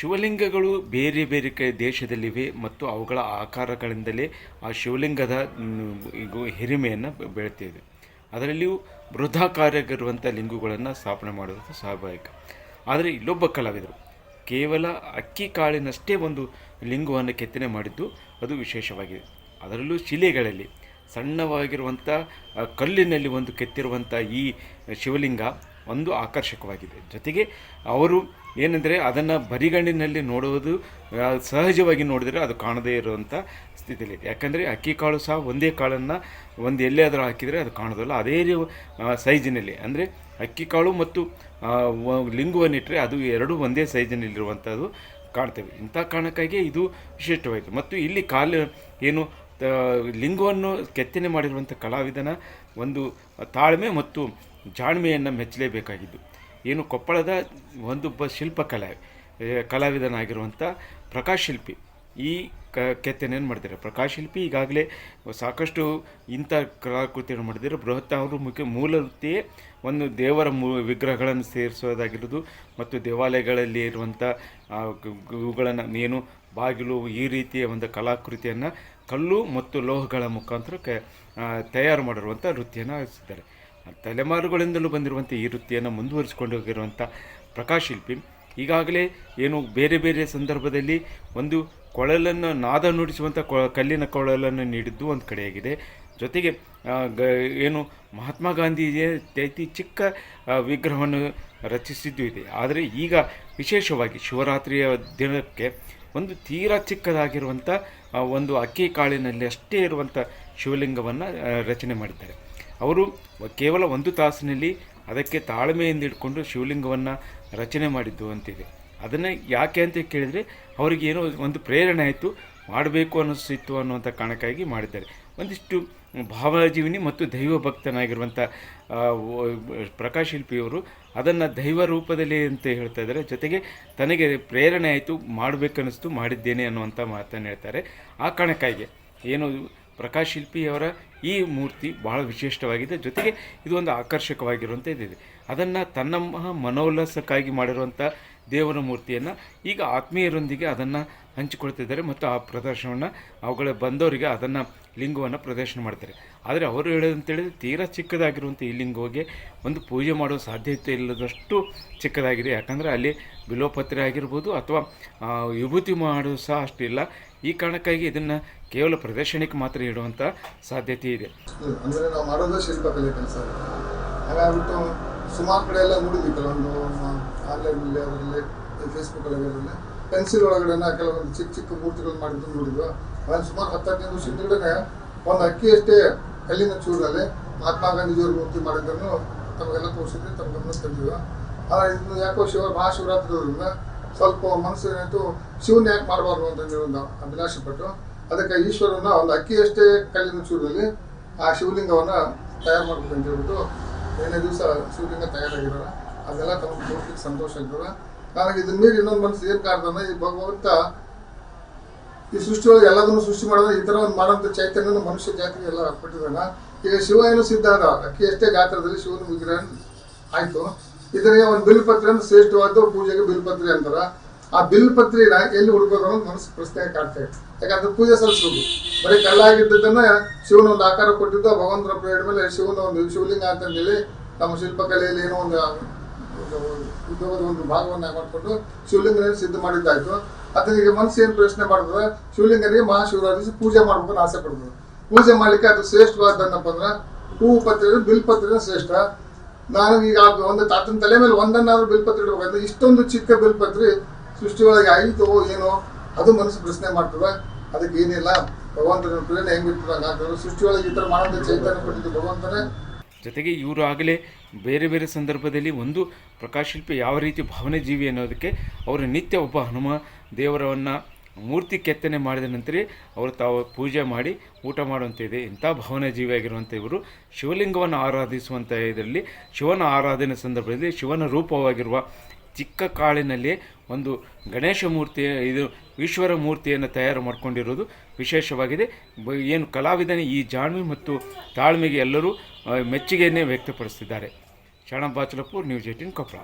ಶಿವಲಿಂಗಗಳು ಬೇರೆ ಬೇರೆ ದೇಶದಲ್ಲಿವೆ ಮತ್ತು ಅವುಗಳ ಆಕಾರಗಳಿಂದಲೇ ಆ ಶಿವಲಿಂಗದ ಹಿರಿಮೆಯನ್ನು ಬೆಳೆತಿದೆ. ಅದರಲ್ಲಿಯೂ ಬೃಹದಾಕಾರವಾಗಿರುವಂಥ ಲಿಂಗಗಳನ್ನು ಸ್ಥಾಪನೆ ಮಾಡುವುದು ಸ್ವಾಭಾವಿಕ. ಆದರೆ ಇಲ್ಲೊಬ್ಬ ಕಲಾವಿದರು ಕೇವಲ ಅಕ್ಕಿ ಕಾಳಿನಷ್ಟೇ ಒಂದು ಲಿಂಗವನ್ನು ಕೆತ್ತನೆ ಮಾಡಿದ್ದು ಅದು ವಿಶೇಷವಾಗಿದೆ. ಅದರಲ್ಲೂ ಶಿಲೆಗಳಲ್ಲಿ ಸಣ್ಣವಾಗಿರುವಂಥ ಕಲ್ಲಿನಲ್ಲಿ ಒಂದು ಕೆತ್ತಿರುವಂಥ ಈ ಶಿವಲಿಂಗ ಒಂದು ಆಕರ್ಷಕವಾಗಿದೆ. ಜೊತೆಗೆ ಅವರು ಏನೆಂದರೆ ಅದನ್ನು ಬರಿಗಣ್ಣಿನಲ್ಲಿ ನೋಡುವುದು ಸಹಜವಾಗಿ ನೋಡಿದರೆ ಅದು ಕಾಣದೇ ಇರುವಂಥ ಸ್ಥಿತಿಯಲ್ಲಿ. ಯಾಕಂದರೆ ಅಕ್ಕಿ ಕಾಳು ಸಹ ಒಂದೇ ಕಾಳನ್ನು ಒಂದು ಎಲ್ಲಿಯಾದರೂ ಹಾಕಿದರೆ ಅದು ಕಾಣೋದಿಲ್ಲ. ಅದೇ ಸೈಜಿನಲ್ಲಿ ಅಂದರೆ ಅಕ್ಕಿ ಕಾಳು ಮತ್ತು ಲಿಂಗವನ್ನಿಟ್ಟರೆ ಅದು ಎರಡೂ ಒಂದೇ ಸೈಜಿನಲ್ಲಿರುವಂಥದ್ದು ಕಾಣ್ತೇವೆ. ಇಂಥ ಕಾರಣಕ್ಕಾಗಿ ಇದು ವಿಶಿಷ್ಟವಾಯಿತು. ಮತ್ತು ಇಲ್ಲಿ ಏನು ಲಿಂಗವನ್ನು ಕೆತ್ತನೆ ಮಾಡಿರುವಂಥ ಕಲಾವಿದನ ಒಂದು ತಾಳ್ಮೆ ಮತ್ತು ಜಾಣ್ಮೆಯನ್ನು ಮೆಚ್ಚಲೇಬೇಕಾಗಿದ್ದು. ಏನು ಕೊಪ್ಪಳದ ಒಂದೊಬ್ಬ ಕಲಾವಿದನಾಗಿರುವಂಥ ಪ್ರಕಾಶ್ ಶಿಲ್ಪಿ ಈ ಕೆತ್ತನೆಯನ್ನು ಮಾಡಿದ್ದಾರೆ. ಪ್ರಕಾಶ್ ಶಿಲ್ಪಿ ಈಗಾಗಲೇ ಸಾಕಷ್ಟು ಇಂಥ ಕಲಾಕೃತಿಯನ್ನು ಮಾಡಿದ್ದಾರೆ. ಬೃಹತ್ ಅವರು ಮೂಲ ವೃತ್ತಿಯೇ ಒಂದು ದೇವರ ವಿಗ್ರಹಗಳನ್ನು ಸೇರಿಸೋದಾಗಿರೋದು ಮತ್ತು ದೇವಾಲಯಗಳಲ್ಲಿ ಇರುವಂಥ ಇವುಗಳನ್ನು ಏನು ಬಾಗಿಲು ಈ ರೀತಿಯ ಒಂದು ಕಲಾಕೃತಿಯನ್ನು ಕಲ್ಲು ಮತ್ತು ಲೋಹಗಳ ಮುಖಾಂತರ ತಯಾರು ಮಾಡಿರುವಂಥ ವೃತ್ತಿಯನ್ನು ಆರಿಸಿದ್ದಾರೆ. ತಲೆಮಾರುಗಳಿಂದಲೂ ಬಂದಿರುವಂಥ ಈ ವೃತ್ತಿಯನ್ನು ಮುಂದುವರಿಸಿಕೊಂಡು ಹೋಗಿರುವಂಥ ಪ್ರಕಾಶ್ ಶಿಲ್ಪಿ ಈಗಾಗಲೇ ಏನು ಬೇರೆ ಬೇರೆ ಸಂದರ್ಭದಲ್ಲಿ ಒಂದು ಕೊಳಲನ್ನು ನಾದ ನುಡಿಸುವಂಥ ಕಲ್ಲಿನ ಕೊಳಲನ್ನು ನೀಡಿದ್ದು ಒಂದು ಕಡೆಯಾಗಿದೆ. ಜೊತೆಗೆ ಏನು ಮಹಾತ್ಮ ಗಾಂಧೀಜಿಯ ಅತಿ ಚಿಕ್ಕ ವಿಗ್ರಹವನ್ನು ರಚಿಸಿದ್ದು ಇದೆ. ಆದರೆ ಈಗ ವಿಶೇಷವಾಗಿ ಶಿವರಾತ್ರಿಯ ದಿನಕ್ಕೆ ಒಂದು ತೀರಾ ಚಿಕ್ಕದಾಗಿರುವಂಥ ಒಂದು ಅಕ್ಕಿ ಕಾಳಿನಲ್ಲಿ ಅಷ್ಟೇ ಇರುವಂಥ ಶಿವಲಿಂಗವನ್ನು ರಚನೆ ಮಾಡಿದ್ದಾರೆ. ಅವರು ಕೇವಲ 1 ತಾಸಿನಲ್ಲಿ ಅದಕ್ಕೆ ತಾಳ್ಮೆಯಿಂದ ಇಟ್ಕೊಂಡು ಶಿವಲಿಂಗವನ್ನು ರಚನೆ ಮಾಡಿದ್ದು ಅಂತಿದೆ. ಅದನ್ನು ಯಾಕೆ ಅಂತ ಕೇಳಿದರೆ ಅವರಿಗೆ ಏನೋ ಒಂದು ಪ್ರೇರಣೆ ಆಯಿತು, ಮಾಡಬೇಕು ಅನ್ನಿಸ್ತಿತ್ತು ಅನ್ನುವಂಥ ಕಾರಣಕ್ಕಾಗಿ ಮಾಡಿದ್ದಾರೆ. ಒಂದಿಷ್ಟು ಭಾವಜೀವಿನಿ ಮತ್ತು ದೈವ ಭಕ್ತನಾಗಿರುವಂಥ ಪ್ರಕಾಶ್ ಶಿಲ್ಪಿಯವರು ಅದನ್ನು ದೈವ ರೂಪದಲ್ಲಿ ಅಂತ ಹೇಳ್ತಾ ಇದ್ದಾರೆ. ಜೊತೆಗೆ ತನಗೆ ಪ್ರೇರಣೆ ಆಯಿತು, ಮಾಡಬೇಕನ್ನಿಸ್ತು, ಮಾಡಿದ್ದೇನೆ ಅನ್ನುವಂಥ ಮಾತನ್ನು ಹೇಳ್ತಾರೆ. ಆ ಕಾರಣಕ್ಕಾಗಿ ಏನು ಪ್ರಕಾಶ್ ಶಿಲ್ಪಿಯವರ ಈ ಮೂರ್ತಿ ಬಹಳ ವಿಶಿಷ್ಟವಾಗಿದೆ. ಜೊತೆಗೆ ಇದು ಒಂದು ಆಕರ್ಷಕವಾಗಿರುವಂಥದ್ದಿದೆ. ಅದನ್ನು ತನ್ನ ಮನೋಲ್ಲಾಸಕ್ಕಾಗಿ ಮಾಡಿರುವಂಥ ದೇವರ ಮೂರ್ತಿಯನ್ನು ಈಗ ಆತ್ಮೀಯರೊಂದಿಗೆ ಅದನ್ನು ಹಂಚಿಕೊಳ್ತಿದ್ದಾರೆ ಮತ್ತು ಆ ಪ್ರದರ್ಶನವನ್ನು ಅವುಗಳ ಬಂದವರಿಗೆ ಅದನ್ನು ಲಿಂಗವನ್ನು ಪ್ರದರ್ಶನ ಮಾಡ್ತಾರೆ. ಆದರೆ ಅವರು ಹೇಳೋದಂತೇಳಿದರೆ ತೀರಾ ಚಿಕ್ಕದಾಗಿರುವಂಥ ಈ ಲಿಂಗಕ್ಕೆ ಒಂದು ಪೂಜೆ ಮಾಡುವ ಸಾಧ್ಯತೆ ಇಲ್ಲದಷ್ಟು ಚಿಕ್ಕದಾಗಿದೆ. ಯಾಕಂದರೆ ಅಲ್ಲಿ ಬಿಲ್ವಪತ್ರೆ ಆಗಿರ್ಬೋದು ಅಥವಾ ವಿಭೂತಿ ಮಾಡೋದು ಸಹ ಅಷ್ಟಿಲ್ಲ. ಈ ಕಾರಣಕ್ಕಾಗಿ ಇದನ್ನು ಕೇವಲ ಪ್ರದರ್ಶನಕ್ಕೆ ಮಾತ್ರ ಇಡುವಂಥ ಸಾಧ್ಯತೆ ಇದೆ. ಅಂದರೆ ನಾವು ಮಾಡೋದು ಶಿಲ್ಪಕಲೆ ಕೆಲಸ. ಹಾಗಾಗ್ಬಿಟ್ಟು ಸುಮಾರು ಕಡೆ ಎಲ್ಲ ನೋಡಿದ್ವಿ, ಕೆಲವೊಂದು ಆನ್ಲೈನಲ್ಲಿ ಅದರಲ್ಲಿ ಫೇಸ್ಬುಕ್ಕಲ್ಲಿ ಪೆನ್ಸಿಲ್ ಒಳಗಡೆನ ಕೆಲವೊಂದು ಚಿಕ್ಕ ಚಿಕ್ಕ ಮೂರ್ತಿಗಳು ಮಾಡಿದ್ದು ನೋಡಿದ್ವಿ. ಅದನ್ನು ಸುಮಾರು 10-15 ವರ್ಷದ ಹಿಂದುಗಡೆ ಒಂದು ಅಕ್ಕಿಯಷ್ಟೇ ಕಲ್ಲಿನ ಚೂರಲ್ಲಿ ಮಹಾತ್ಮ ಗಾಂಧೀಜಿಯವ್ರ ಮೂರ್ತಿ ಮಾಡಿದ್ದನ್ನು ತಮಗೆಲ್ಲ ತೋರಿಸಿದ್ವಿ, ತಮ್ಮ ಗಮನ ತಂದಿದ್ವಿ. ಆದರೆ ಇದು ಯಾಕೋ ಮಹಾಶಿವರಾತ್ರಿ ಇರೋದ್ರಿಂದ ಸ್ವಲ್ಪ ಮನಸ್ಸು ಏನಾಯಿತು, ಶಿವನ ಯಾಕೆ ಮಾಡಬಾರ್ದು ಅಂತ ಒಂದು ಅಭಿಲಾಷೆ ಪಟ್ಟು ಅದಕ್ಕೆ ಈಶ್ವರನ ಒಂದು ಅಕ್ಕಿಯಷ್ಟೇ ಕಲ್ಲಿನ ಚೂರಲ್ಲಿ ಆ ಶಿವಲಿಂಗವನ್ನು ತಯಾರು ಮಾಡ್ಬೇಕು ಅಂತ ಹೇಳ್ಬಿಟ್ಟು 5 ದಿವಸ ಶಿವಲಿಂಗ ತಯಾರಾಗಿರೋಲ್ಲ. ಅದೆಲ್ಲ ತಮಗೆ ತೋರಿಸ್ಲಿಕ್ಕೆ ಸಂತೋಷ ಆಗ್ತದೆ. ನನಗೆ ಇದನ್ನ ಮೀರಿ ಇನ್ನೊಂದು ಮನಸ್ಸು ಏನು ಕಾಡ್ತಾನೆ, ಈ ಭಗವಂತ ಈ ಸೃಷ್ಟಿಯೊಳಗೆ ಎಲ್ಲದನ್ನು ಸೃಷ್ಟಿ ಮಾಡಿದ್ರೆ ಈ ಥರ ಒಂದು ಮಾಡೋಂಥ ಚೈತನ್ಯನ ಮನುಷ್ಯ ಜಾತಿಗೆ ಎಲ್ಲ ಕೊಟ್ಟಿದ್ದಾನೆ. ಈಗ ಶಿವ ಏನು ಸಿದ್ಧ ಅದ, ಅಕ್ಕಿ ಎಷ್ಟೇ ಗಾತ್ರದಲ್ಲಿ ಶಿವನ ವಿಗ್ರಹ ಆಯಿತು. ಇದರಿಗೆ ಒಂದು ಬಿಲ್ಪತ್ರೆ ಅಂತ ಶ್ರೇಷ್ಠವಾದ ಪೂಜೆಗೆ ಬಿಲ್ಪತ್ರೆ ಅಂತಾರೆ. ಆ ಬಿಲ್ಪತ್ರೆನ ಎಲ್ಲಿ ಹುಡುಕೋದು ಅನ್ನೋದು ಮನಸ್ಸು ಪ್ರಶ್ನೆ ಕಾಡ್ತೇವೆ. ಯಾಕಂದ್ರೆ ಪೂಜೆ ಸಲ್ಲಿಸ್ಬೇಕು. ಬರೀ ಕಲ್ಲಾಗಿದ್ದನ್ನ ಶಿವನ ಒಂದು ಆಕಾರ ಕೊಟ್ಟಿದ್ದು ಭಗವಂತನ ಪ್ರೇರಣೆ ಮೇಲೆ ಶಿವನ ಒಂದು ಶಿವಲಿಂಗ ಅಂತಂದೇಳಿ ನಮ್ಮ ಶಿಲ್ಪಕಲೆಯಲ್ಲಿ ಏನೋ ಒಂದು ಉದ್ಯೋಗದ ಒಂದು ಭಾಗವನ್ನು ಮಾಡಿಕೊಂಡು ಶಿವಲಿಂಗನ ಸಿದ್ಧ ಮಾಡಿದ್ದಾಯ್ತು. ಅದನಿಗೆ ಮನಸ್ಸು ಏನು ಪ್ರಶ್ನೆ ಮಾಡ್ತದೆ, ಶಿವಲಿಂಗನಿಗೆ ಮಹಾಶಿವರಾತ್ರಿ ಪೂಜೆ ಮಾಡ್ಬೇಕು ಆಸೆ ಪಡ್ತದೆ. ಪೂಜೆ ಮಾಡ್ಲಿಕ್ಕೆ ಅದು ಶ್ರೇಷ್ಠವಾದನ್ನಪ್ಪ ಅಂದ್ರೆ ಹೂವು ಪತ್ರೆ ಬಿಲ್ಪತ್ರೆ ಶ್ರೇಷ್ಠ. ನಾನು ಈಗ ಒಂದು ತಾತನ ತಲೆ ಮೇಲೆ ಒಂದನ್ನಾದ್ರೂ ಬಿಲ್ಪತ್ರೆ ಇಡಬೇಕಾದ್ರೆ ಇಷ್ಟೊಂದು ಚಿಕ್ಕ ಬಿಲ್ಪತ್ರೆ ಸೃಷ್ಟಿಯೊಳಗೆ ಆಯಿತು ಏನೋ ಅದು ಮನಸ್ಸು ಪ್ರಶ್ನೆ ಮಾಡ್ತದೆ. ಅದಕ್ಕೆ ಏನಿಲ್ಲ, ಭಗವಂತನ ಪ್ರೇರಣೆ ಹೆಂಗಿರ್ತದೆ ಸೃಷ್ಟಿಯೊಳಗೆ ಈ ಥರ ಮಾಡೋದು ಚೈತನ್ಯ ಕೊಟ್ಟಿದ್ದು ಭಗವಂತನೇ. ಜೊತೆಗೆ ಇವರು ಆಗಲೇ ಬೇರೆ ಬೇರೆ ಸಂದರ್ಭದಲ್ಲಿ ಒಂದು ಪ್ರಕಾಶ್ ಶಿಲ್ಪಿ ಯಾವ ರೀತಿ ಭಾವನೆ ಜೀವಿ ಅನ್ನೋದಕ್ಕೆ ಅವರು ನಿತ್ಯ ಒಬ್ಬ ಹನುಮ ದೇವರವನ್ನು ಮೂರ್ತಿ ಕೆತ್ತನೆ ಮಾಡಿದ ನಂತರ ಅವರು ತಾವು ಪೂಜೆ ಮಾಡಿ ಊಟ ಮಾಡುವಂತಿದೆ. ಇಂಥ ಭಾವನೆ ಜೀವಿಯಾಗಿರುವಂಥ ಇವರು ಶಿವಲಿಂಗವನ್ನು ಆರಾಧಿಸುವಂಥ ಇದರಲ್ಲಿ ಶಿವನ ಆರಾಧನೆ ಸಂದರ್ಭದಲ್ಲಿ ಶಿವನ ರೂಪವಾಗಿರುವ ಚಿಕ್ಕ ಕಾಳಿನಲ್ಲಿ ಒಂದು ಗಣೇಶ ಮೂರ್ತಿ ಇದು ಈಶ್ವರ ಮೂರ್ತಿಯನ್ನು ತಯಾರು ಮಾಡಿಕೊಂಡಿರೋದು ವಿಶೇಷವಾಗಿದೆ. ಏನು ಕಲಾವಿದನ ಈ ಜಾಣ್ಮೆ ಮತ್ತು ತಾಳ್ಮೆಗೆ ಎಲ್ಲರೂ ಮೆಚ್ಚುಗೆಯನ್ನೇ ವ್ಯಕ್ತಪಡಿಸಿದ್ದಾರೆ. ಶರಣ ಬಾಚಲಪುರ್, ನ್ಯೂಸ್ 18 ಕೊಪ್ಪಳ.